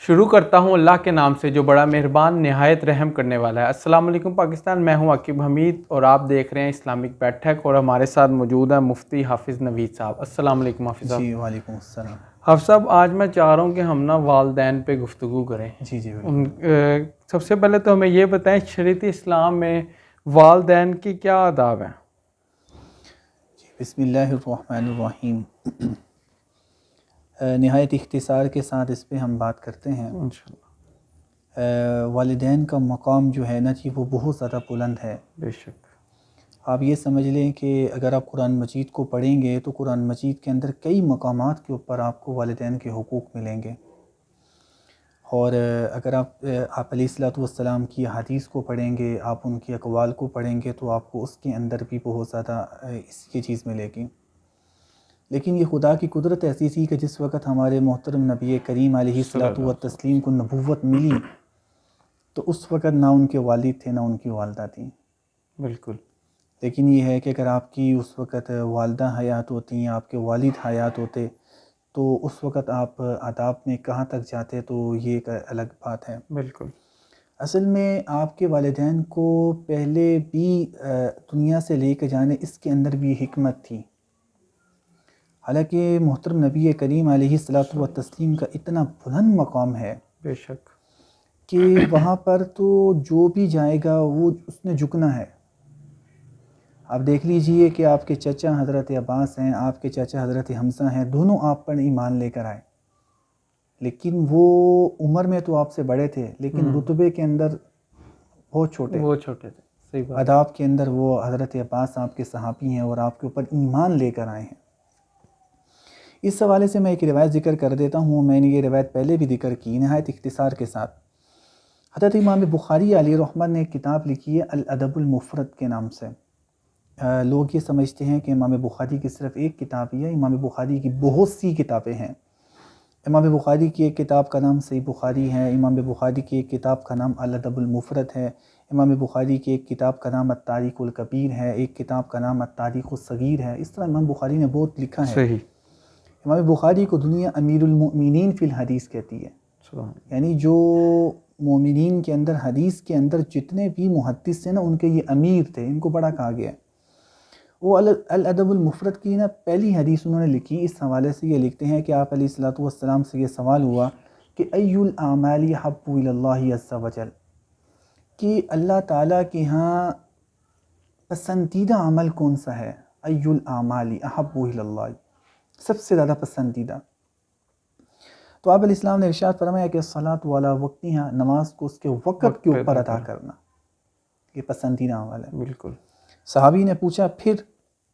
شروع کرتا ہوں اللہ کے نام سے جو بڑا مہربان نہایت رحم کرنے والا ہے۔ السلام علیکم پاکستان، میں ہوں عاقب حمید اور آپ دیکھ رہے ہیں اسلامک بیٹھک، اور ہمارے ساتھ موجود ہے مفتی حافظ نوید صاحب۔ السلام علیکم حافظ صاحب۔ جی وعلیکم السلام۔ حافظ صاحب، آج میں چاہ رہا ہوں کہ ہم والدین پہ گفتگو کریں۔ جی سب سے پہلے تو ہمیں یہ بتائیں، شریعت اسلام میں والدین کی کیا آداب ہیں؟ بسم اللہ الرحمن الرحیم۔ نہایت اختصار کے ساتھ اس پہ ہم بات کرتے ہیں۔ انشاءاللہ۔ والدین کا مقام جو ہے نا جی، وہ بہت زیادہ بلند ہے۔ بے شک۔ آپ یہ سمجھ لیں کہ اگر آپ قرآن مجید کو پڑھیں گے تو قرآن مجید کے اندر کئی مقامات کے اوپر آپ کو والدین کے حقوق ملیں گے، اور اگر آپ علیہ الصلوۃ والسلام کی حدیث کو پڑھیں گے، آپ ان کی اقوال کو پڑھیں گے تو آپ کو اس کے اندر بھی بہت زیادہ یہ چیز ملے گی۔ لیکن یہ خدا کی قدرت ایسی تھی کہ جس وقت ہمارے محترم نبی کریم علیہ الصلوۃ والتسلیم کو نبوت ملی تو اس وقت نہ ان کے والد تھے نہ ان کی والدہ تھیں۔ بالکل۔ لیکن یہ ہے کہ اگر آپ کی اس وقت والدہ حیات ہوتی ہیں، آپ کے والد حیات ہوتے، تو اس وقت آپ آداب میں کہاں تک جاتے، تو یہ ایک الگ بات ہے۔ بالکل۔ اصل میں آپ کے والدین کو پہلے بھی دنیا سے لے کے جانے، اس کے اندر بھی حکمت تھی۔ حالانکہ محترم نبی کریم علیہ الصلوۃ والتسلیم کا اتنا بلند مقام ہے بے شک کہ وہاں پر تو جو بھی جائے گا وہ اس نے جھکنا ہے۔ آپ دیکھ لیجئے کہ آپ کے چچا حضرت عباس ہیں، آپ کے چچا حضرت حمزہ ہیں، دونوں آپ پر ایمان لے کر آئے، لیکن وہ عمر میں تو آپ سے بڑے تھے لیکن رتبے کے اندر بہت چھوٹے تھے۔ صحیح بات۔ آداب کے اندر وہ حضرت عباس آپ کے صحابی ہیں اور آپ کے اوپر ایمان لے کر آئے ہیں۔ اس حوالے سے میں ایک روایت ذکر کر دیتا ہوں، میں نے یہ روایت پہلے بھی ذکر کی نہایت اختصار کے ساتھ۔ حضرت امام بخاری علیہ رحمہ نے ایک کتاب لکھی ہے الادب المفرد کے نام سے۔ لوگ یہ سمجھتے ہیں کہ امام بخاری کی صرف ایک کتاب ہی ہے، امام بخاری کی بہت سی کتابیں ہیں۔ امام بخاری کی ایک کتاب کا نام صحیح بخاری ہے، امام بخاری کی ایک کتاب کا نام الادب المفرد ہے، امام بخاری کی ایک کتاب کا نام التاریخ الکبیر ہے، ایک کتاب کا نام التاریخ الصغیر ہے۔ اس طرح امام بخاری نے بہت لکھا ہے۔ صحیح۔ امام بخاری کو دنیا امیر المؤمنین فی الحدیث کہتی ہے، یعنی جو مومنین کے اندر حدیث کے اندر جتنے بھی محدث ہیں نا، ان کے یہ امیر تھے، ان کو بڑا کہا گیا ہے۔ وہ الادب المفرد کی نا پہلی حدیث انہوں نے لکھی، اس حوالے سے یہ لکھتے ہیں کہ آپ علیہ الصلوۃ والسلام سے یہ سوال ہوا کہ ای الاعمال احب الی اللہ عز وجل، کہ اللہ تعالیٰ کے ہاں پسندیدہ عمل کون سا ہے؟ ای الاعمال احب الی اللہ، سب سے زیادہ پسندیدہ۔ تو آپ علیہ السلام نے ارشاد فرمایا کہ الصلاۃ علی وقتہا، نماز کو اس کے وقت کے اوپر ادا کرنا، یہ پسندیدہ عمل ہے۔ بالکل۔ صحابی نے پوچھا پھر؟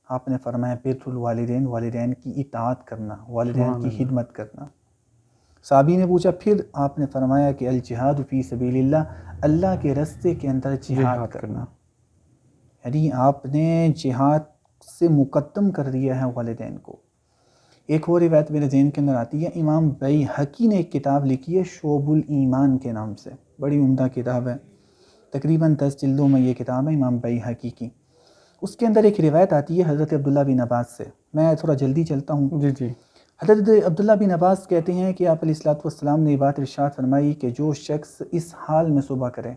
آپ نے فرمایا بر الوالدین، والدین کی اطاعت کرنا، والدین کی خدمت کرنا۔ صحابی نے پوچھا پھر؟ آپ نے فرمایا کہ الجہاد فی سبیل اللہ، اللہ کے راستے کے اندر جہاد کرنا۔ یعنی آپ نے جہاد سے مقدم کر دیا ہے والدین کو۔ ایک اور روایت میرے ذہن کے اندر آتی ہے، امام بیہقی نے ایک کتاب لکھی ہے شعب الایمان کے نام سے، بڑی عمدہ کتاب ہے، تقریباً 10 جلدوں میں یہ کتاب ہے امام بیہقی کی۔ اس کے اندر ایک روایت آتی ہے حضرت عبداللہ بن عباس سے، میں تھوڑا جلدی چلتا ہوں۔ جی۔ حضرت عبداللہ بن عباس کہتے ہیں کہ آپ علیہ الصلوۃ والسلام نے یہ بات ارشاد فرمائی کہ جو شخص اس حال میں صبح کرے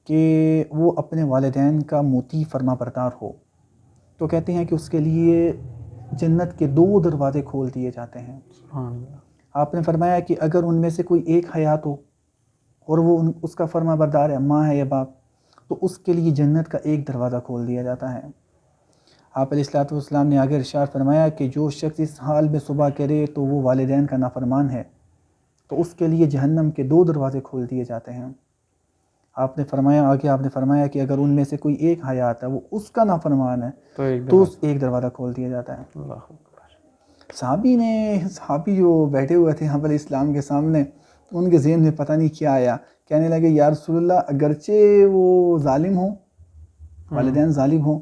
کہ وہ اپنے والدین کا مطیع فرما بردار ہو، تو کہتے ہیں کہ اس کے لیے جنت کے 2 دروازے کھول دیے جاتے ہیں۔ سبحان اللہ۔ آپ نے فرمایا کہ اگر ان میں سے کوئی ایک حیات ہو اور وہ اس کا فرما بردار ہے، ماں ہے یا باپ، تو اس کے لیے جنت کا ایک دروازہ کھول دیا جاتا ہے۔ آپ علیہ الصلوۃ والسلام نے آگے ارشاد فرمایا کہ جو شخص اس حال میں صبح کرے تو وہ والدین کا نافرمان ہے، تو اس کے لیے جہنم کے 2 دروازے کھول دیے جاتے ہیں۔ آپ نے فرمایا کہ اگر ان میں سے کوئی ایک حیات ہے، وہ اس کا نافرمان ہے، تو ایک دروازہ کھول دیا جاتا ہے۔ صحابی جو بیٹھے ہوئے تھے آپ علیہ السلام کے سامنے، ان کے ذہن میں پتہ نہیں کیا آیا، کہنے لگے یا رسول اللہ اگرچہ وہ ظالم ہوں، والدین ظالم ہوں،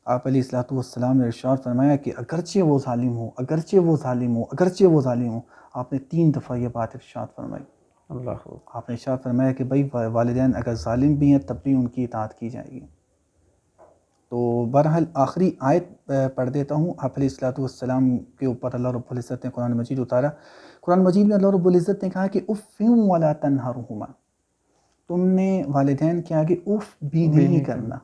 آپ علیہ الصلوۃ والسلام نے ارشاد فرمایا کہ اگرچہ وہ ظالم ہوں، اگرچہ وہ ظالم ہوں، اگرچہ وہ ظالم ہوں۔ آپ نے 3 دفعہ یہ بات ارشاد فرمائی۔ آپ نے ارشاد فرمایا کہ بھائی والدین اگر ظالم بھی ہیں تب بھی ان کی اطاعت کی جائے گی۔ تو بہرحال آخری آیت پڑھ دیتا ہوں. آپ علیہ الصلوۃ والسلام کے اوپر اللہ رب العزت نے قرآن مجید اتارا. قرآن مجید میں اللہ رب العزت نے کہا کہ اف ولا تنہرہما، تم نے والدین کے آگے اف بھی نہیں کرنا.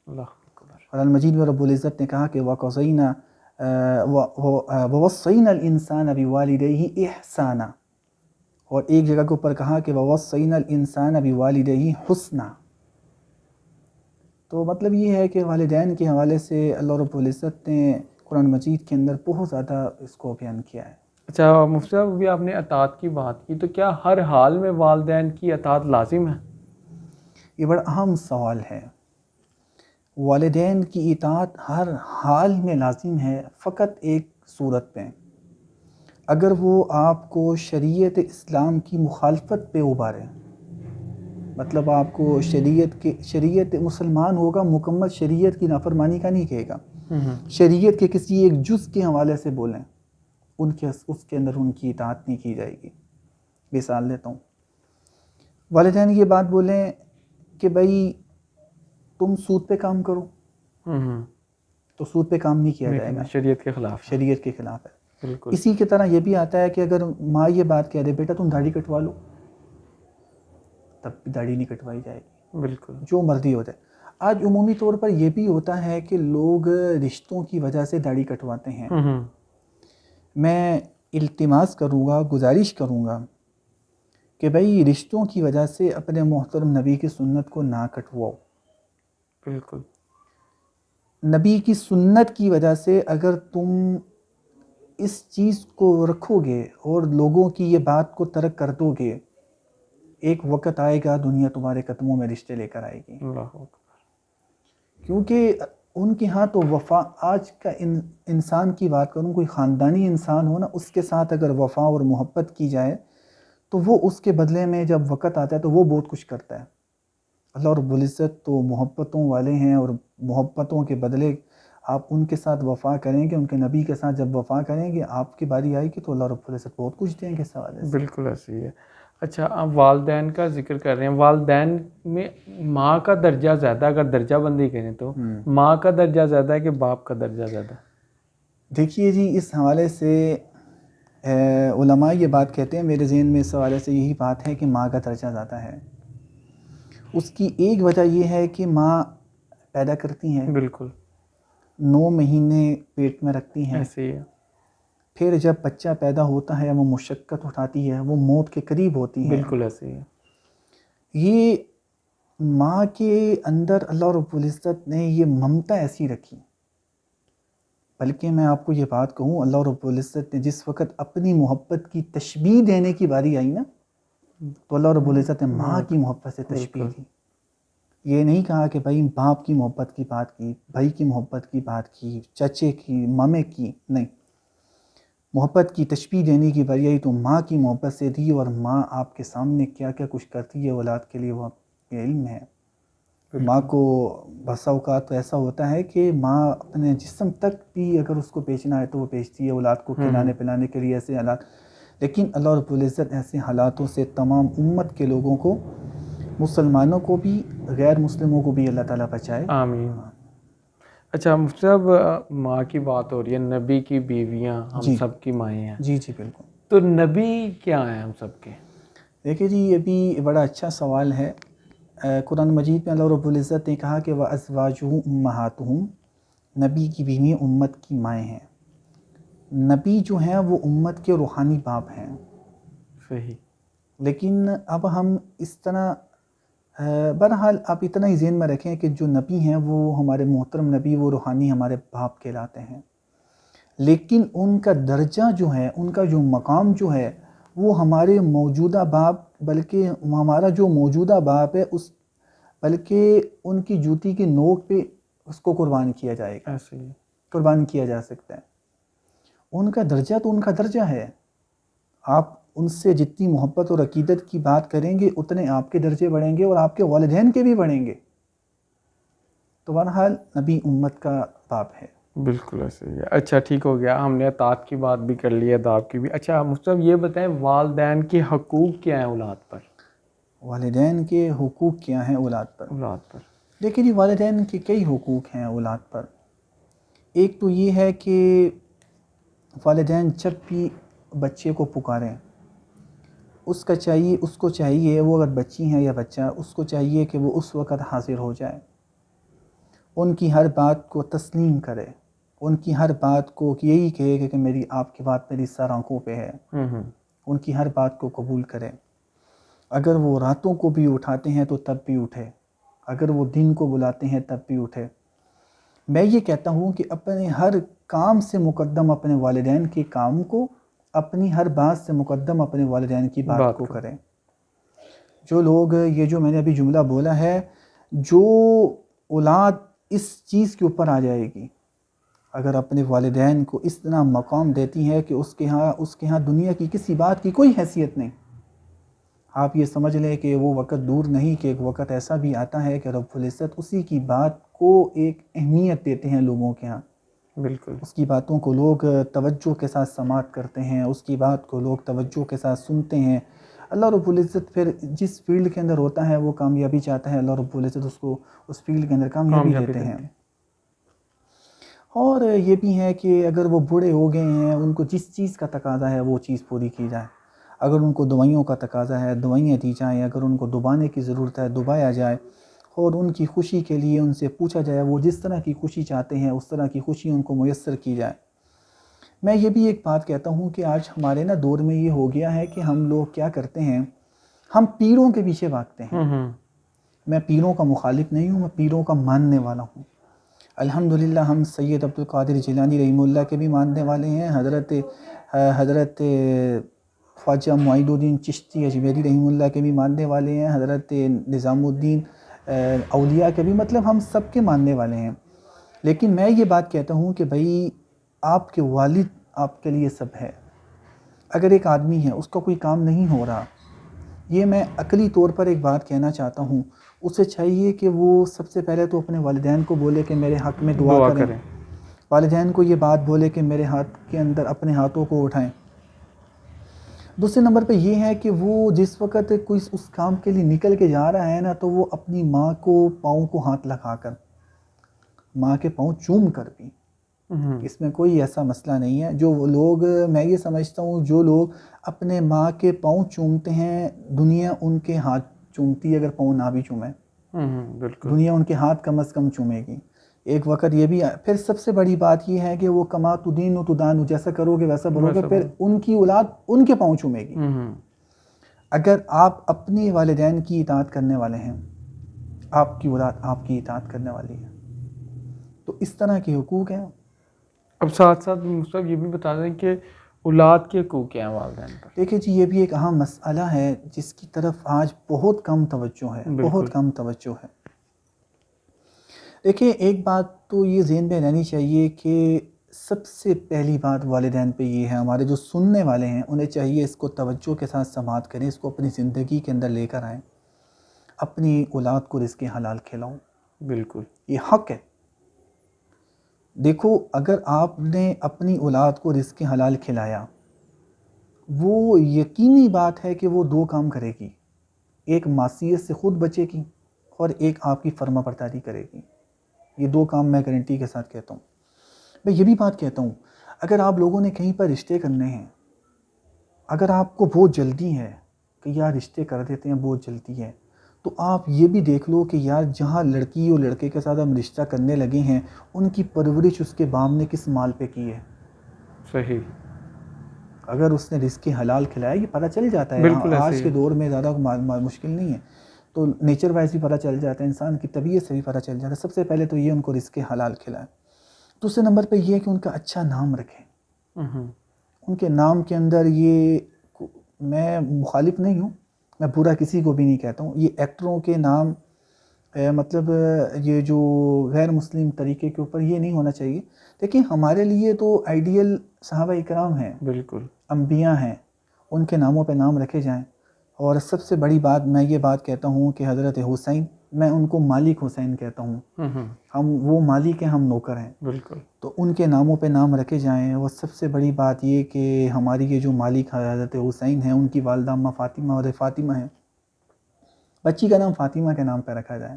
اللہ اکبر. قرآن مجید میں رب العزت نے کہا کہ وَقَضَيْنَا وَوَصَّيْنَا الْإِنسَانَ بِوَالِدَيْهِ إِحْسَانًا، اور ایک جگہ کے اوپر کہا کہ وَوَصَّيْنَا الْإِنسَانَ بِوَالِدَيْهِ حُسْنًا. تو مطلب یہ ہے کہ والدین کے حوالے سے اللہ رب العزت نے قرآن مجید کے اندر بہت زیادہ اس کو بیان کیا ہے. اچھا مفتی صاحب، ابھی آپ نے اطاعت کی بات کی، تو کیا ہر حال میں والدین کی اطاعت لازم ہے؟ یہ بڑا اہم سوال ہے. والدین کی اطاعت ہر حال میں لازم ہے، فقط ایک صورت پہ، اگر وہ آپ کو شریعت اسلام کی مخالفت پہ ابھارے. مطلب آپ کو شریعت مسلمان ہوگا، مکمل شریعت کی نافرمانی کا نہیں کہے گا، شریعت کے کسی ایک جز کے حوالے سے بولیں، اس کے اندر ان کی اطاعت نہیں کی جائے گی. مثال دیتا ہوں، والدین یہ بات بولیں کہ بھائی تم سود پہ کام کرو، تو سود پہ کام نہیں کیا جائے گا، شریعت کے خلاف، شریعت کے خلاف ہے. بالکل. اسی کی طرح یہ بھی آتا ہے کہ اگر ماں یہ بات کہہ دے بیٹا تم داڑھی کٹوا لو، تب بھی داڑھی نہیں کٹوائی جائے گی، بالکل. جو مرضی ہو جائے. آج عمومی طور پر یہ بھی ہوتا ہے کہ لوگ رشتوں کی وجہ سے داڑھی کٹواتے ہیں. میں التماس کروں گا، گزارش کروں گا کہ بھائی رشتوں کی وجہ سے اپنے محترم نبی کی سنت کو نہ کٹواؤ. بالکل. نبی کی سنت کی وجہ سے اگر تم اس چیز کو رکھو گے اور لوگوں کی یہ بات کو ترک کر دو گے، ایک وقت آئے گا دنیا تمہارے قدموں میں رشتے لے کر آئے گی. اللہ اکبر. کیونکہ ان کے ہاں تو وفا، آج کا انسان کی بات کروں، کوئی خاندانی انسان ہو نا، اس کے ساتھ اگر وفا اور محبت کی جائے تو وہ اس کے بدلے میں جب وقت آتا ہے تو وہ بہت کچھ کرتا ہے. اللہ رب العزت تو محبتوں والے ہیں، اور محبتوں کے بدلے آپ ان کے ساتھ وفا کریں گے، ان کے نبی کے ساتھ جب وفا کریں گے، آپ کی باری آئے گی تو اللہ رب العزت بہت کچھ دیں گے اس حوالے سے. بالکل ایسی ہے. اچھا، آپ والدین کا ذکر کر رہے ہیں، والدین میں ماں کا درجہ زیادہ، اگر درجہ بندی کریں تو ماں کا درجہ زیادہ ہے کہ باپ کا درجہ زیادہ؟ دیکھیے جی، اس حوالے سے علماء یہ بات کہتے ہیں، میرے ذہن میں اس حوالے سے یہی بات ہے کہ ماں کا درجہ زیادہ ہے. اس کی ایک وجہ یہ ہے کہ ماں پیدا کرتی ہیں، بالکل 9 مہینے پیٹ میں رکھتی ہیں، ایسے ہی ہے. پھر جب بچہ پیدا ہوتا ہے وہ مشقت اٹھاتی ہے، وہ موت کے قریب ہوتی ہے. بالکل ایسے ہی ہے. یہ ماں کے اندر اللہ رب العزت نے یہ ممتا ایسی رکھی. بلکہ میں آپ کو یہ بات کہوں، اللہ رب العزت نے جس وقت اپنی محبت کی تشبیہ دینے کی باری آئی نا، تو اللہ رب العزت نے ماں کی محبت سے تشبیہ دی. یہ نہیں کہا کہ بھائی باپ کی محبت کی بات کی، بھائی کی محبت کی بات کی، چچے کی، مامے کی، نہیں. محبت کی تشبیہ دینے کی باری آئی تو ماں کی محبت سے دی. اور ماں آپ کے سامنے کیا کیا کچھ کرتی ہے اولاد کے لیے، وہ آپ کے علم ہے. ماں کو بسا اوقات تو ایسا ہوتا ہے کہ ماں اپنے جسم تک بھی اگر اس کو بیچنا ہے تو وہ بیچتی ہے اولاد کو کھلانے پلانے کے لیے، ایسے حالات. لیکن اللہ رب العزت ایسے حالاتوں سے تمام امت کے لوگوں کو، مسلمانوں کو بھی غیر مسلموں کو بھی اللہ تعالیٰ بچائے. آمین. اچھا مفتی صاحب، ماں کی بات ہو رہی ہے، نبی کی بیویاں ہم سب کی مائیں ہیں. جی جی بالکل. تو نبی کیا ہیں ہم سب کے؟ دیکھیے جی، یہ بھی بڑا اچھا سوال ہے. قرآن مجید میں اللہ رب العزت نے کہا کہ وَأَزْوَاجُهُ أُمَّهَاتُهُمْ، نبی کی بیوی امت کی مائیں ہیں. نبی جو ہیں وہ امت کے روحانی باپ ہیں. صحیح. لیکن اب ہم اس طرح، بہرحال آپ اتنا ہی ذہن میں رکھیں کہ جو نبی ہیں وہ ہمارے محترم نبی، وہ روحانی ہمارے باپ کہلاتے ہیں. لیکن ان کا درجہ جو ہے، ان کا جو مقام جو ہے، وہ ہمارے موجودہ باپ، بلکہ ہمارا جو موجودہ باپ ہے اس، بلکہ ان کی جوتی کی نوک پہ اس کو قربان کیا جائے گا، ایسے ہی. قربان کیا جا سکتا ہے. ان کا درجہ تو ان کا درجہ ہے. آپ ان سے جتنی محبت اور عقیدت کی بات کریں گے اتنے آپ کے درجے بڑھیں گے اور آپ کے والدین کے بھی بڑھیں گے. تو بہرحال نبی امت کا باپ ہے. بالکل ایسے ہی ہے. اچھا ٹھیک ہو گیا، ہم نے اطاعت کی بات بھی کر لی، اداب کی بھی. اچھا مصطفیٰ یہ بتائیں، والدین کے حقوق کیا ہیں اولاد پر؟ والدین کے حقوق کیا ہیں اولاد پر؟ اولاد پر دیکھیے جی، والدین کے کئی حقوق ہیں اولاد پر. ایک تو یہ ہے کہ والدین جب بھی بچے کو پکاریں، اس کو چاہیے وہ اگر بچی ہیں یا بچہ، اس کو چاہیے کہ وہ اس وقت حاضر ہو جائے، ان کی ہر بات کو تسلیم کرے، ان کی ہر بات کو یہی کہے کہ میری آپ کی بات میری سر آنکھوں پہ ہے، ان کی ہر بات کو قبول کرے. اگر وہ راتوں کو بھی اٹھاتے ہیں تو تب بھی اٹھے، اگر وہ دن کو بلاتے ہیں تب بھی اٹھے. میں یہ کہتا ہوں کہ اپنے ہر کام سے مقدم اپنے والدین کے کام کو، اپنی ہر بات سے مقدم اپنے والدین کی بات کو کریں. جو لوگ یہ جو میں نے ابھی جملہ بولا ہے، جو اولاد اس چیز کے اوپر آ جائے گی، اگر اپنے والدین کو اس طرح مقام دیتی ہے کہ اس کے ہاں دنیا کی کسی بات کی کوئی حیثیت نہیں. آپ یہ سمجھ لیں کہ وہ وقت دور نہیں کہ ایک وقت ایسا بھی آتا ہے کہ رب العزت اسی کی بات کو ایک اہمیت دیتے ہیں لوگوں کے ہاں. بالکل. اس کی باتوں کو لوگ توجہ کے ساتھ سماعت کرتے ہیں، اس کی بات کو لوگ توجہ کے ساتھ سنتے ہیں. اللہ رب العزت پھر جس فیلڈ کے اندر ہوتا ہے وہ کامیابی چاہتا ہے، اللہ رب العزت اس کو اس فیلڈ کے اندر کامیابی دیتے ہیں. اور یہ بھی ہے کہ اگر وہ بوڑھے ہو گئے ہیں، ان کو جس چیز کا تقاضا ہے وہ چیز پوری کی جائے. اگر ان کو دوائیوں کا تقاضا ہے دوائیاں دی جائیں، اگر ان کو دبانے کی ضرورت ہے دبایا جائے، اور ان کی خوشی کے لیے ان سے پوچھا جائے وہ جس طرح کی خوشی چاہتے ہیں اس طرح کی خوشی ان کو میسر کی جائے. میں یہ بھی ایک بات کہتا ہوں کہ آج ہمارے دور میں یہ ہو گیا ہے کہ ہم لوگ کیا کرتے ہیں، ہم پیروں کے پیچھے بھاگتے ہیں. میں پیروں کا مخالف نہیں ہوں، میں پیروں کا ماننے والا ہوں. الحمدللہ ہم سید عبد القادر جیلانی رحمہ اللہ کے بھی ماننے والے ہیں، حضرت خواجہ معید الدین چشتی اجمیری رحمہ اللہ کے بھی ماننے والے ہیں، حضرت نظام الدین اولیاء کے بھی، مطلب ہم سب کے ماننے والے ہیں. لیکن میں یہ بات کہتا ہوں کہ بھائی آپ کے والد آپ کے لیے سب ہے. اگر ایک آدمی ہے اس کا کوئی کام نہیں ہو رہا، یہ میں عقلی طور پر ایک بات کہنا چاہتا ہوں، اسے چاہیے کہ وہ سب سے پہلے تو اپنے والدین کو بولے کہ میرے حق میں دعا کریں. والدین کو یہ بات بولے کہ میرے ہاتھ کے اندر اپنے ہاتھوں کو اٹھائیں. دوسرے نمبر پہ یہ ہے کہ وہ جس وقت کوئی اس کام کے لیے نکل کے جا رہا ہے تو وہ اپنی ماں کو پاؤں کو ہاتھ لگا کر، ماں کے پاؤں چوم کر بھی، اس میں کوئی ایسا مسئلہ نہیں ہے. جو لوگ، میں یہ سمجھتا ہوں جو لوگ اپنے ماں کے پاؤں چومتے ہیں، دنیا ان کے ہاتھ چومتی ہے اگر پاؤں نہ بھی چومیں. دنیا ان کے ہاتھ کم از کم چومے گی. ایک وقت یہ بھی، پھر سب سے بڑی بات یہ ہے کہ وہ کما تدین و تدان، جیسا کرو گے ویسا بنو گے، پھر ان کی اولاد ان کے پاؤں چومے گی. اگر آپ اپنے والدین کی اطاعت کرنے والے ہیں، آپ کی اولاد آپ کی اطاعت کرنے والی ہے. تو اس طرح کے حقوق ہیں. اب ساتھ ساتھ مصطفی یہ بھی بتا دیں کہ اولاد کے حقوق کیا ہیں والدین پر. دیکھیں جی، یہ بھی ایک اہم مسئلہ ہے جس کی طرف آج بہت کم توجہ ہے، بہت کم توجہ ہے. دیکھیں ایک بات تو یہ ذہن میں رہنی چاہیے کہ سب سے پہلی بات والدین پہ یہ ہے، ہمارے جو سننے والے ہیں انہیں چاہیے اس کو توجہ کے ساتھ سماعت کریں، اس کو اپنی زندگی کے اندر لے کر آئیں. اپنی اولاد کو رزق حلال کھلاؤں. بالکل یہ حق ہے. دیکھو اگر آپ نے اپنی اولاد کو رزق حلال کھلایا، وہ یقینی بات ہے کہ وہ دو کام کرے گی، ایک معصیت سے خود بچے گی اور ایک آپ کی فرما برداری کرے گی. یہ دو کام میں گارنٹی کے ساتھ کہتا ہوں. میں یہ بھی بات کہتا ہوں، اگر آپ لوگوں نے کہیں پر رشتے کرنے ہیں، اگر آپ کو بہت جلدی ہے کہ یار رشتے کر دیتے ہیں، بہت جلدی ہے، تو آپ یہ بھی دیکھ لو کہ یار جہاں لڑکی اور لڑکے کے ساتھ ہم رشتہ کرنے لگے ہیں ان کی پرورش اس کے باپ نے کس مال پہ کی ہے. صحیح. اگر اس نے رزق حلال کھلایا، یہ پتہ چل جاتا ہے. آج کے دور میں زیادہ مشکل نہیں ہے، تو نیچر وائز بھی پتہ چل جاتا ہے، انسان کی طبیعت سے بھی پتہ چل جاتا ہے. سب سے پہلے تو یہ ان کو رزق حلال کھلائے. دوسرے نمبر پہ یہ کہ ان کا اچھا نام رکھیں. ان کے نام کے اندر، یہ میں مخالف نہیں ہوں، میں پورا کسی کو بھی نہیں کہتا ہوں، یہ ایکٹروں کے نام، مطلب یہ جو غیر مسلم طریقے کے اوپر یہ نہیں ہونا چاہیے. لیکن ہمارے لیے تو آئیڈیل صحابہ اکرام ہیں، بالکل انبیاء ہیں، ان کے ناموں پہ نام رکھے جائیں. اور سب سے بڑی بات میں یہ بات کہتا ہوں کہ حضرت حسین، میں ان کو مالک حسین کہتا ہوں. ہم وہ مالک ہیں، ہم نوکر ہیں. بالکل. تو ان کے ناموں پہ نام رکھے جائیں. اور سب سے بڑی بات یہ کہ ہماری یہ جو مالک حضرت حسین ہیں، ان کی والدہ اما فاطمہ اور فاطمہ ہیں، بچی کا نام فاطمہ کے نام پہ رکھا جائے.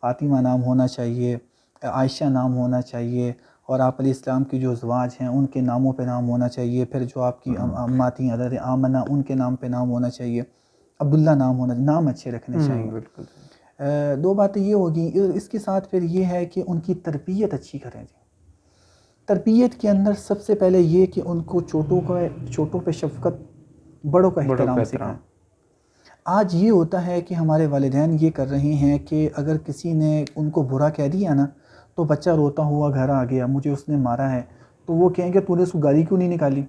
فاطمہ نام ہونا چاہیے، عائشہ نام ہونا چاہیے، اور آپ علیہ السلام کی جو ازواج ہیں ان کے ناموں پہ نام ہونا چاہیے، پھر جو آپ کی اماں تھیں حضرت آمنہ ان کے نام پہ نام ہونا چاہیے، عبداللہ نام ہونا، نام اچھے رکھنے چاہیے۔ بالکل۔ دو باتیں یہ ہوگی، اس کے ساتھ پھر یہ ہے کہ ان کی تربیت اچھی کریں جی۔ تربیت کے اندر سب سے پہلے یہ کہ ان کو چھوٹوں پہ شفقت، بڑوں کا احترام سکھائیں۔ آج یہ ہوتا ہے کہ ہمارے والدین یہ کر رہے ہیں کہ اگر کسی نے ان کو برا کہہ دیا نا تو بچہ روتا ہوا گھر آ گیا، مجھے اس نے مارا ہے، تو وہ کہیں گے تو نے اس کو گالی کیوں نہیں نکالی،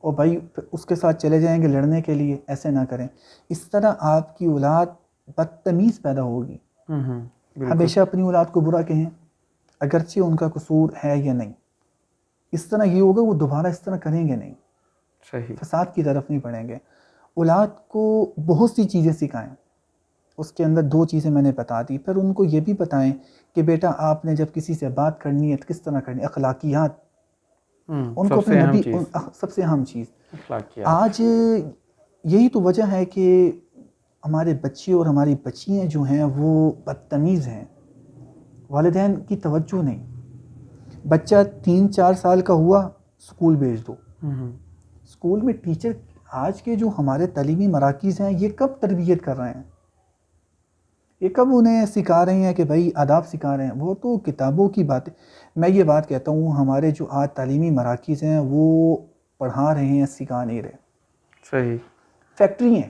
اور بھائی اس کے ساتھ چلے جائیں گے لڑنے کے لیے۔ ایسے نہ کریں، اس طرح آپ کی اولاد بدتمیز پیدا ہوگی۔ ہمیشہ اپنی اولاد کو برا کہیں اگرچہ ان کا قصور ہے یا نہیں، اس طرح یہ ہوگا وہ دوبارہ اس طرح کریں گے نہیں، صحیح، فساد کی طرف نہیں پڑیں گے۔ اولاد کو بہت سی چیزیں سکھائیں، اس کے اندر 2 چیزیں میں نے بتا دی، پھر ان کو یہ بھی بتائیں کہ بیٹا آپ نے جب کسی سے بات کرنی ہے تو کس طرح کرنی، اخلاقیات ان کو اپنے نبی، سب سے اہم چیز اخلاقیات۔ آج یہی تو وجہ ہے کہ ہمارے بچے اور ہماری بچیاں جو ہیں وہ بدتمیز ہیں، والدین کی توجہ نہیں۔ بچہ 3-4 سال کا ہوا اسکول بھیج دو، اسکول میں ٹیچر آج کے جو ہمارے تعلیمی مراکز ہیں یہ کب تربیت کر رہے ہیں، یہ کب انہیں سکھا رہے ہیں کہ بھائی آداب سکھا رہے ہیں؟ وہ تو کتابوں کی باتیں۔ میں یہ بات کہتا ہوں ہمارے جو آج تعلیمی مراکز ہیں وہ پڑھا رہے ہیں، سکھا نہیں رہے۔ صحیح، فیکٹری ہیں،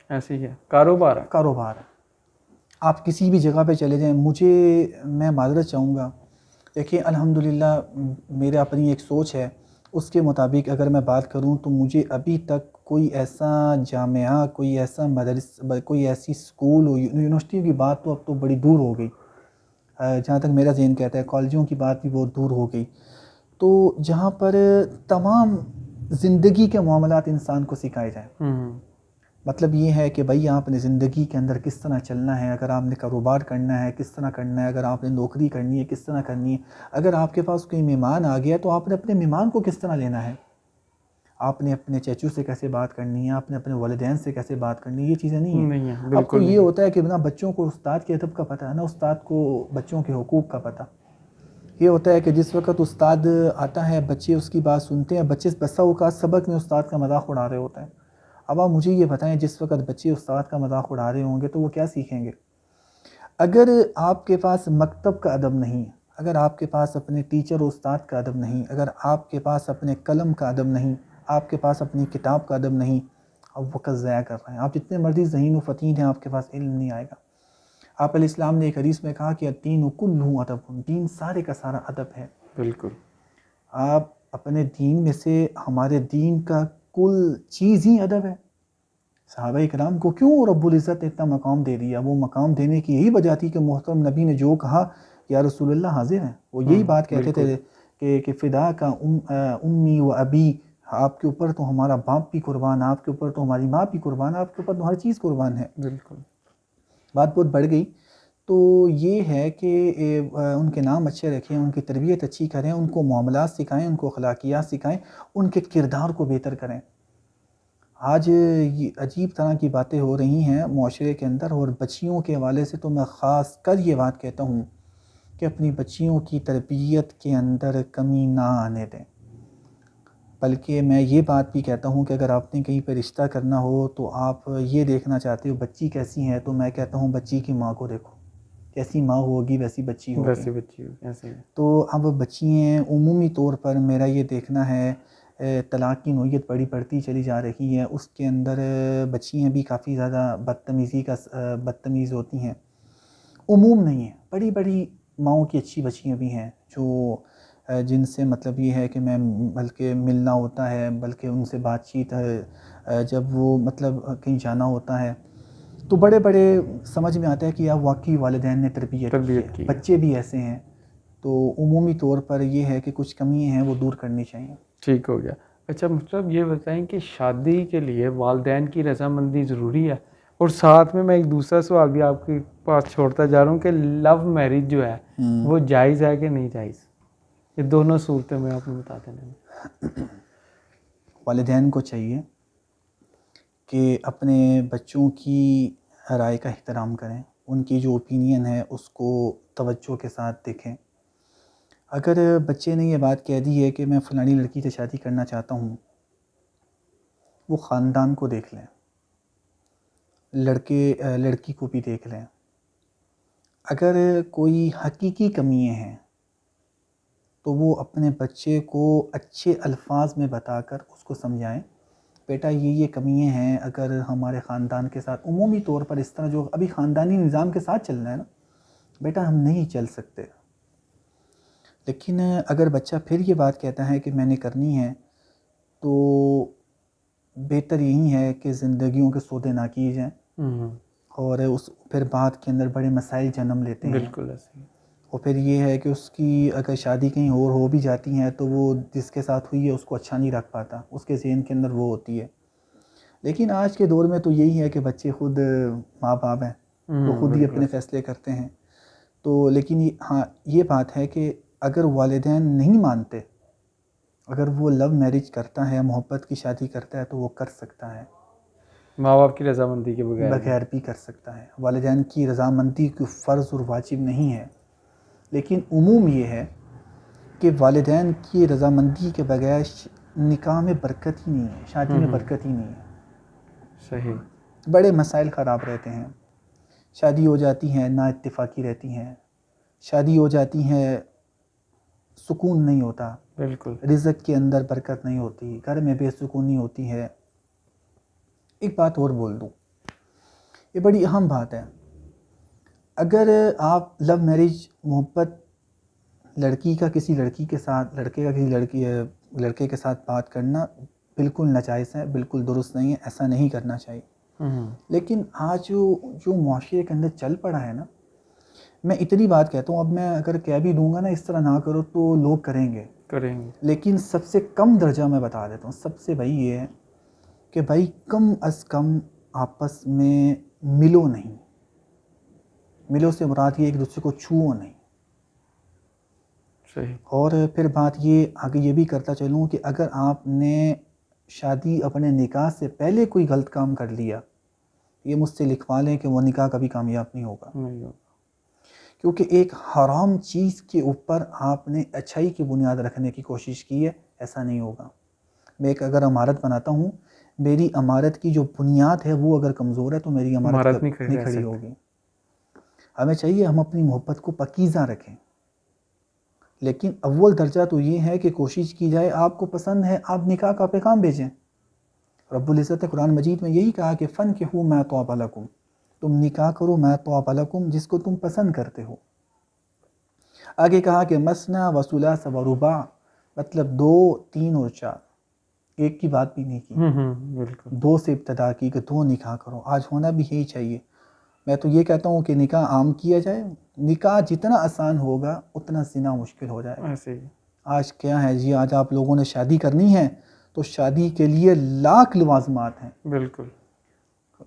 ایسی ہے، کاروبار ہے، کاروبار ہے۔ آپ کسی بھی جگہ پہ چلے جائیں، میں معذرت چاہوں گا، دیکھیں الحمدللہ میرے اپنی ایک سوچ ہے، اس کے مطابق اگر میں بات کروں تو مجھے ابھی تک کوئی ایسا جامعہ، کوئی ایسا مدرس، کوئی ایسی اسکول ہو، یونیورسٹی کی بات تو اب تو بڑی دور ہو گئی، جہاں تک میرا ذہن کہتا ہے کالجوں کی بات بھی بہت دور ہو گئی، تو جہاں پر تمام زندگی کے معاملات انسان کو سکھائے جائیں۔ مطلب یہ ہے کہ بھائی آپ نے زندگی کے اندر کس طرح چلنا ہے، اگر آپ نے کاروبار کرنا ہے کس طرح کرنا ہے، اگر آپ نے نوکری کرنی ہے کس طرح کرنی ہے، اگر آپ کے پاس کوئی مہمان آ گیا تو آپ نے اپنے مہمان کو کس طرح لینا ہے، آپ نے اپنے چچو سے کیسے بات کرنی ہے، آپ نے اپنے والدین سے کیسے بات کرنی ہے، یہ چیزیں نہیں ہیں۔ اب تو یہ ہوتا ہے کہ نہ بچوں کو استاد کے ادب کا پتہ ہے، نہ استاد کو بچوں کے حقوق کا پتہ۔ یہ ہوتا ہے کہ جس وقت استاد آتا ہے بچے اس کی بات سنتے ہیں، بچے بسا اوقات سبق میں استاد کا مذاق اڑا رہے ہوتے ہیں۔ اب آپ مجھے یہ بتائیں جس وقت بچے استاد کا مذاق اڑا رہے ہوں گے تو وہ کیا سیکھیں گے؟ اگر آپ کے پاس مکتب کا ادب نہیں، اگر آپ کے پاس اپنے ٹیچر و استاد کا ادب نہیں، اگر آپ کے پاس اپنے قلم کا ادب نہیں، آپ کے پاس اپنی کتاب کا ادب نہیں، آپ وقت ضائع کر رہے ہیں۔ آپ جتنے مرضی ذہین و فطین ہیں آپ کے پاس علم نہیں آئے گا۔ آپ علیہ السلام نے ایک حدیث میں کہا کہ الدین کلہ ادب، دین سارے کا سارا ادب ہے۔ بالکل، آپ اپنے دین میں سے، ہمارے دین کا کل چیز ہی ادب ہے۔ صحابہ کرام کو کیوں رب العزت نے اتنا مقام دے دیا؟ وہ مقام دینے کی یہی وجہ تھی کہ محترم نبی نے جو کہا یا رسول اللہ حاضر ہیں، وہ یہی بات کہتے تھے کہ فدا کا امی و ابی، آپ کے اوپر تو ہمارا باپ بھی قربان، آپ کے اوپر تو ہماری ماں بھی قربان، آپ کے اوپر تو ہر چیز قربان ہے۔ بالکل، بات بہت بڑھ گئی، تو یہ ہے کہ ان کے نام اچھے رکھیں، ان کی تربیت اچھی کریں، ان کو معاملات سکھائیں، ان کو اخلاقیات سکھائیں، ان کے کردار کو بہتر کریں۔ آج یہ عجیب طرح کی باتیں ہو رہی ہیں معاشرے کے اندر، اور بچیوں کے حوالے سے تو میں خاص کر یہ بات کہتا ہوں کہ اپنی بچیوں کی تربیت کے اندر کمی نہ آنے دیں۔ بلکہ میں یہ بات بھی کہتا ہوں کہ اگر آپ نے کہیں پہ رشتہ کرنا ہو تو آپ یہ دیکھنا چاہتے ہو بچی کیسی ہے، تو میں کہتا ہوں بچی کی ماں کو دیکھو، جیسی ماں ہوگی ویسی بچی ہوگی۔ ویسے بچی ایسے ہی۔ تو اب بچی ہیں، عمومی طور پر میرا یہ دیکھنا ہے طلاق کی نوعیت بڑی بڑھتی چلی جا رہی ہے، اس کے اندر بچیاں بھی کافی زیادہ بدتمیز ہوتی ہیں۔ عموم نہیں ہے، بڑی بڑی ماؤں کی اچھی بچیاں بھی ہیں جو جن سے مطلب یہ ہے کہ میں بلکہ ملنا ہوتا ہے، بلکہ ان سے بات چیت ہے، جب وہ مطلب کہیں جانا ہوتا ہے تو بڑے بڑے سمجھ میں آتا ہے کہ آپ واقعی والدین نے تربیت کی ہے۔ بچے بھی ایسے ہیں، تو عمومی طور پر یہ ہے کہ کچھ کمیاں ہیں وہ دور کرنی چاہیے۔ ٹھیک ہو گیا۔ اچھا مطلب یہ بتائیں کہ شادی کے لیے والدین کی رضامندی ضروری ہے؟ اور ساتھ میں ایک دوسرا سوال بھی آپ کے پاس چھوڑتا جا رہا ہوں کہ لو میرج جو ہے وہ جائز ہے کہ نہیں جائز؟ یہ دونوں صورتیں میں آپ کو بتا دینا۔ والدین کو چاہیے کہ اپنے بچوں کی رائے کا احترام کریں، ان کی جو اوپینین ہے اس کو توجہ کے ساتھ دیکھیں. اگر بچے نے یہ بات کہہ دی ہے کہ میں فلانی لڑکی سے شادی کرنا چاہتا ہوں، وہ خاندان کو دیکھ لیں، لڑکی کو بھی دیکھ لیں. اگر کوئی حقیقی کمیاں ہیں تو وہ اپنے بچے کو اچھے الفاظ میں بتا کر اس کو سمجھائیں، بیٹا یہ کمیاں ہیں، اگر ہمارے خاندان کے ساتھ عمومی طور پر اس طرح جو ابھی خاندانی نظام کے ساتھ چلنا ہے نا، بیٹا ہم نہیں چل سکتے. لیکن اگر بچہ پھر یہ بات کہتا ہے کہ میں نے کرنی ہے، تو بہتر یہی ہے کہ زندگیوں کے سودے نہ کیے جائیں، اور پھر بات کے اندر بڑے مسائل جنم لیتے ہیں. بالکل ایسے ہی. اور پھر یہ ہے کہ اس کی اگر شادی کہیں اور ہو بھی جاتی ہیں تو وہ جس کے ساتھ ہوئی ہے اس کو اچھا نہیں رکھ پاتا، اس کے ذہن کے اندر وہ ہوتی ہے. لیکن آج کے دور میں تو یہی ہے کہ بچے خود ماں باپ ہیں، وہ خود ہی اپنے فیصلے کرتے ہیں. تو لیکن ہاں یہ بات ہے کہ اگر والدین نہیں مانتے، اگر وہ لو میرج کرتا ہے، محبت کی شادی کرتا ہے، تو وہ کر سکتا ہے، ماں باپ کی رضامندی کے بغیر بھی کر سکتا ہے. والدین کی رضامندی کوئی فرض اور واجب نہیں ہے، لیکن عموم یہ ہے کہ والدین کی رضامندی کے بغیر نکاح میں برکت ہی نہیں ہے، شادی میں برکت ہی نہیں ہے. صحیح. بڑے مسائل خراب رہتے ہیں. شادی ہو جاتی ہیں نا اتفاقی رہتی ہیں، شادی ہو جاتی ہیں سکون نہیں ہوتا، بالکل. رزق کے اندر برکت نہیں ہوتی، گھر میں بے سکونی ہوتی ہے. ایک بات اور بول دوں، یہ بڑی اہم بات ہے. اگر آپ لو میرج محبت لڑکی کا کسی لڑکی کے ساتھ، لڑکے کا کسی لڑکے کے ساتھ بات کرنا بالکل ناجائز ہے، بالکل درست نہیں ہے، ایسا نہیں کرنا چاہیے. لیکن آج جو معاشرے کے اندر چل پڑا ہے نا، میں اتنی بات کہتا ہوں، اب میں اگر کہہ بھی دوں گا نا اس طرح نہ کرو تو لوگ کریں گے. لیکن سب سے کم درجہ میں بتا دیتا ہوں، سب سے بھائی یہ ہے کہ بھائی کم از کم آپس میں ملو نہیں. ملو سے مراد یہ ایک دوسرے کو چھوؤ نہیں. صحیح. اور پھر بات یہ آگے یہ بھی کرتا چلوں کہ اگر آپ نے شادی اپنے نکاح سے پہلے کوئی غلط کام کر لیا، یہ مجھ سے لکھوا لیں کہ وہ نکاح کبھی کامیاب نہیں ہوگا. کیونکہ ایک حرام چیز کے اوپر آپ نے اچھائی کی بنیاد رکھنے کی کوشش کی ہے، ایسا نہیں ہوگا. میں ایک اگر عمارت بناتا ہوں، میری عمارت کی جو بنیاد ہے وہ اگر کمزور ہے تو میری عمارت نہیں کھڑی ہوگی. ہمیں چاہیے ہم اپنی محبت کو پاکیزہ رکھیں، لیکن اول درجہ تو یہ ہے کہ کوشش کی جائے، آپ کو پسند ہے آپ نکاح کا پیغام بھیجیں. رب العزت نے قرآن مجید میں یہی کہا کہ فَانْكِحُوا مَا طَابَ لَكُمْ، تم نکاح کرو مَا طَابَ لَكُمْ، جس کو تم پسند کرتے ہو. آگے کہا کہ مَثْنَىٰ وَثُلَاثَ وَرُبَاعَ، مطلب 2، 3 اور 4، ایک کی بات بھی نہیں کی. 2 سے ابتدا کی کہ 2 نکاح کرو. آج ہونا بھی یہی چاہیے. میں تو یہ کہتا ہوں کہ نکاح عام کیا جائے. نکاح جتنا آسان ہوگا اتنا زنا مشکل ہو جائے گا. آج کیا ہے جی، آج آپ لوگوں نے شادی کرنی ہے تو شادی کے لیے لاکھ لوازمات ہیں. بالکل.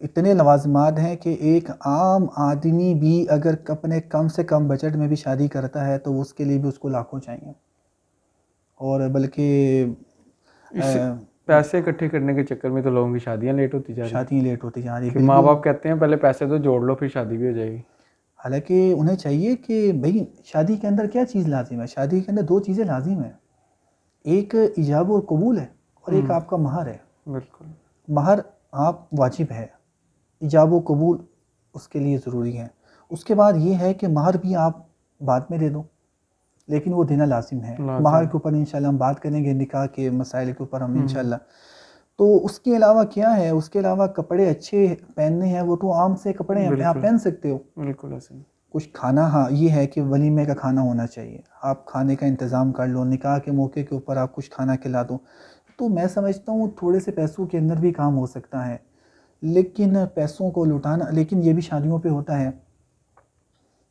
اتنے لوازمات ہیں کہ ایک عام آدمی بھی اگر اپنے کم سے کم بجٹ میں بھی شادی کرتا ہے تو اس کے لیے بھی اس کو لاکھوں چاہیے. اور بلکہ پیسے اکٹھے کرنے کے چکر میں تو لوگوں کی شادیاں لیٹ ہوتی جا رہی ہیں. ہیں. ماں باپ کہتے ہیں پہلے پیسے تو جوڑ لو پھر شادی بھی ہو جائے گی. حالانکہ انہیں چاہیے کہ بھئی شادی کے اندر کیا چیز لازم ہے؟ شادی کے اندر 2 چیزیں لازم ہیں، ایک ایجاب و قبول ہے اور ایک آپ کا مہر ہے. بالکل. مہر آپ واجب ہے، ایجاب و قبول اس کے لیے ضروری ہے. اس کے بعد یہ ہے کہ مہر بھی آپ بعد میں دے دو، لیکن وہ دینا لازم ہے. مہر کے اوپر انشاءاللہ ہم بات کریں گے، نکاح کے مسائل کے اوپر ہم انشاءاللہ. تو اس کے علاوہ کیا ہے؟ اس کے علاوہ کپڑے اچھے پہننے ہیں، وہ تو عام سے کپڑے ہیں، آپ پہن سکتے ہو. بالکل ایسے. کچھ کھانا، ہاں یہ ہے کہ ولیمے کا کھانا ہونا چاہیے، آپ کھانے کا انتظام کر لو، نکاح کے موقع کے اوپر آپ کچھ کھانا کھلا دو. تو میں سمجھتا ہوں تھوڑے سے پیسوں کے اندر بھی کام ہو سکتا ہے. لیکن پیسوں کو لٹانا، لیکن یہ بھی شادیوں پہ ہوتا ہے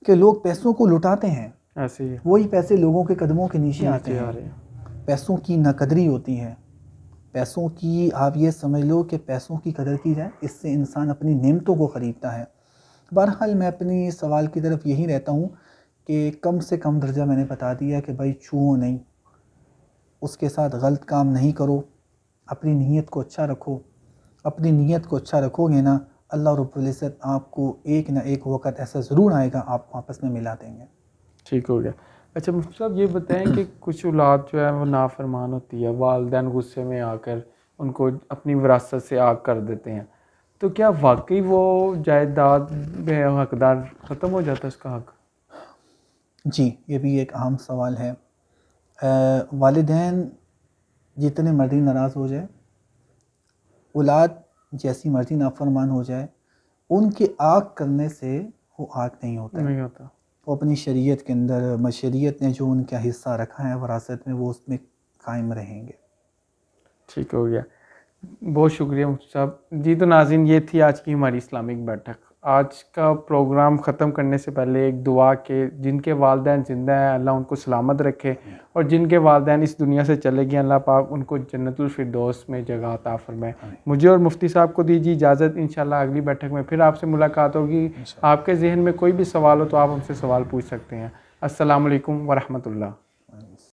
کہ لوگ پیسوں کو لٹاتے ہیں، وہی پیسے لوگوں کے قدموں کے نیچے آتے ہیں. پیسوں کی ناقدری ہوتی ہے. پیسوں کی آپ یہ سمجھ لو کہ پیسوں کی قدر کی جائے، اس سے انسان اپنی نعمتوں کو خریدتا ہے. بہرحال میں اپنی سوال کی طرف یہی رہتا ہوں کہ کم سے کم درجہ میں نے بتا دیا کہ بھائی چھوؤ نہیں، اس کے ساتھ غلط کام نہیں کرو، اپنی نیت کو اچھا رکھو. اپنی نیت کو اچھا رکھو گے نا، اللہ رب العزت آپ کو ایک نہ ایک وقت ایسا ضرور آئے گا آپ کو آپس میں ملا دیں گے. ٹھیک ہو گیا. اچھا مفتی صاحب یہ بتائیں کہ کچھ اولاد جو ہے وہ نافرمان ہوتی ہے, والدین غصے میں آ کر ان کو اپنی وراثت سے آگ کر دیتے ہیں, تو کیا واقعی وہ جائیداد میں حقدار ختم ہو جاتا ہے اس کا حق؟ جی یہ بھی ایک اہم سوال ہے. والدین جتنے مرضی ناراض ہو جائے, اولاد جیسی مرضی نافرمان ہو جائے, ان کے آگ کرنے سے وہ آگ نہیں ہوتا ہے. نہیں ہوتا. وہ اپنی شریعت کے اندر, مشریعت نے جو ان کا حصہ رکھا ہے وراثت میں, وہ اس میں قائم رہیں گے. ٹھیک ہو گیا, بہت شکریہ مفتی صاحب. جی تو ناظرین یہ تھی آج کی ہماری اسلامک بیٹھک. آج کا پروگرام ختم کرنے سے پہلے ایک دعا کہ جن کے والدین زندہ ہیں اللہ ان کو سلامت رکھے, اور جن کے والدین اس دنیا سے چلے گئے اللہ پاک ان کو جنت الفردوس میں جگہ عطا فرمائے. مجھے اور مفتی صاحب کو دیجیے اجازت, انشاءاللہ اگلی بیٹھک میں پھر آپ سے ملاقات ہوگی. آپ کے ذہن میں کوئی بھی سوال ہو تو آپ ہم سے سوال پوچھ سکتے ہیں. السلام علیکم ورحمۃ اللہ.